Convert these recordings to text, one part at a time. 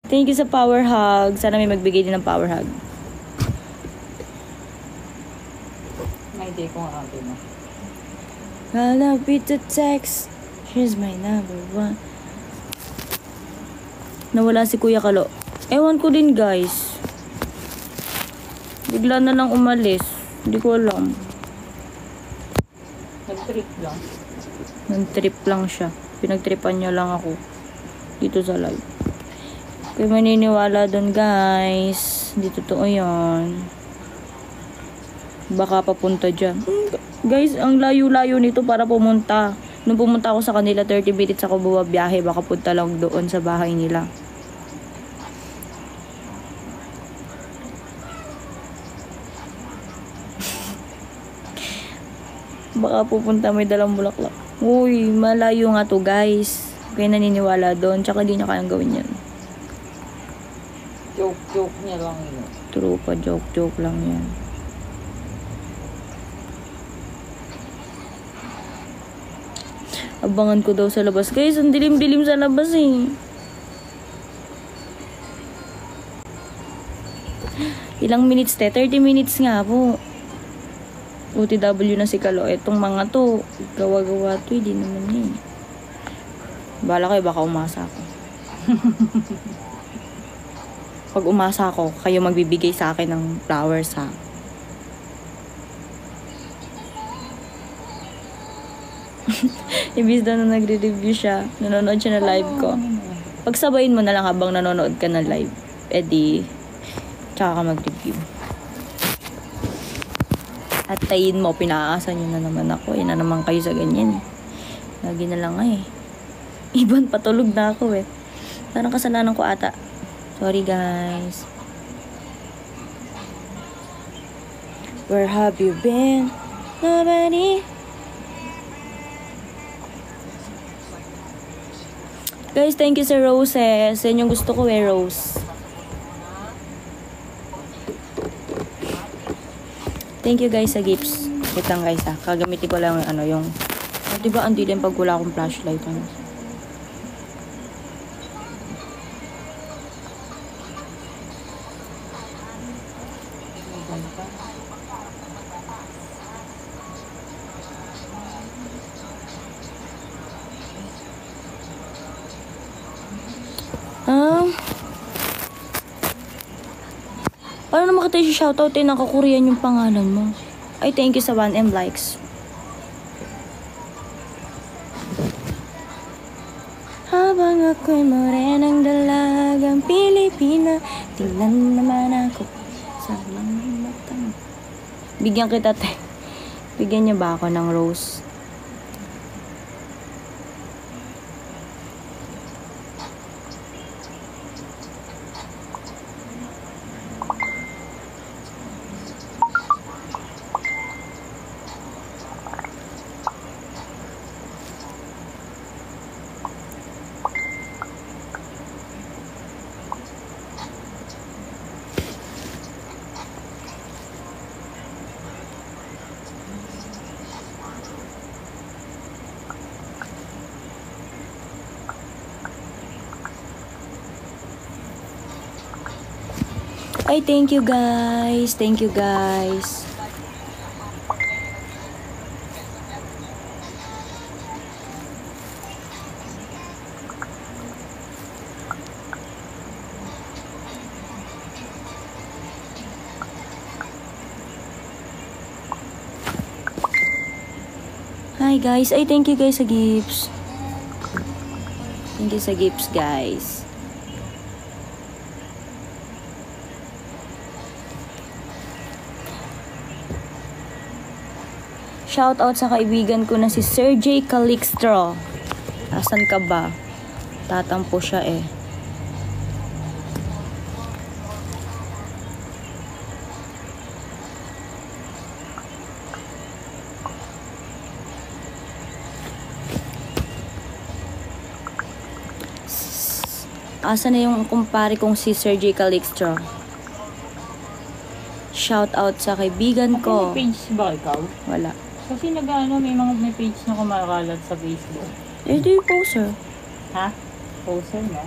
Thank you sa power hug. Sana may magbigay din ng power hug. May day kong ate mo. Malapit to text. She's my number one. Nawala si Kuya Kalo. Ewan ko din guys. Bigla na lang umalis. Hindi ko alam. Nag-trip lang. Nag-trip lang siya. Pinagtripan niya lang ako. Dito sa live. Kaya maniniwala dun guys. Hindi totoo yun. Baka papunta dyan. Guys, ang layo-layo nito para pumunta. Nung pumunta ako sa kanila, 30 minutes ako bumabiyahe. Baka punta lang doon sa bahay nila. Baka pupunta may dalang bulaklak. Uy, malayo nga to guys. Kaya naniniwala doon. Tsaka di niya kayang gawin yan. Joke niya lang yun. True pa, joke lang yan. Abangan ko daw sa labas. Guys, ang dilim-dilim sa labas eh. Ilang minutes 30 minutes nga po. OTW na si Kalo. Etong mga to, gawa-gawa to, hindi naman eh. Bala kayo, baka umasa ako. Pag umasa ako, kayo magbibigay sa akin ng flowers ha. Ibis daw na nagre-review siya, nanonood siya na live ko. Pagsabayin mo na lang habang nanonood ka na live, edi, tsaka ka mag-review. At tayin mo, pinaasa nyo na naman ako. Yan na naman kayo sa ganyan eh. Lagi na lang eh. Iban, patulog na ako eh. Parang kasalanan ko ata. Sorry guys. Where have you been? Nobody. Guys, thank you sa roses. Yan yung gusto ko eh, rose. Thank you guys sa gifts. Wait lang guys ha. Kagamitin ko lang yung diba ang dilim pag wala akong flashlight ano. Paano naman kita i-shoutout eh, naka-Korean yung pangalan mo. Ay, thank you sa 1M likes. Habang ako'y morenang dalagang Pilipina, tingnan naman ako sa mga mata mo. Bigyan kita, te. Bigyan niya ba ako ng rose? Ay, thank you guys. Thank you guys. Hi guys. Ay, thank you guys sa gifts. Thank you sa gifts guys. Shout out sa kaibigan ko na si Sir J. Calixtro. Asan ka ba? Tatampo siya eh. Asan na yung kumpare kong si Sir J. Calixtro? Shout out sa kaibigan ko. May page ba ikaw? Wala. Kasi may page na kumakalat sa Facebook. Eh, di yung poster. Ha? Poster na?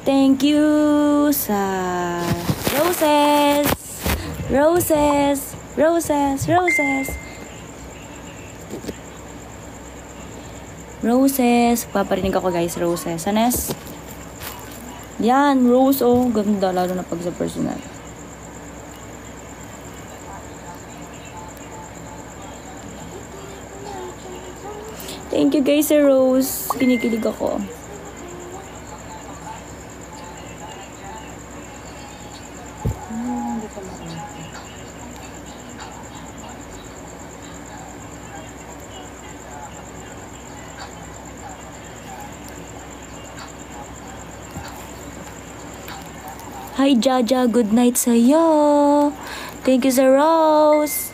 Thank you sa roses. Roses. Roses. Roses. Roses. Paparinig ako guys, roses. Sanes? Yan, rose oh. Ganda, lalo na pag sa personal. Thank you guys sa rose. Kinikilig ako. Hi Jaja, good night sa'yo. Thank you sa rose.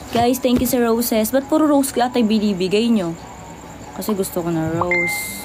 Guys, thank you sa roses. Ba't puro rose ka atay binibigay nyo? Kasi gusto ko na rose.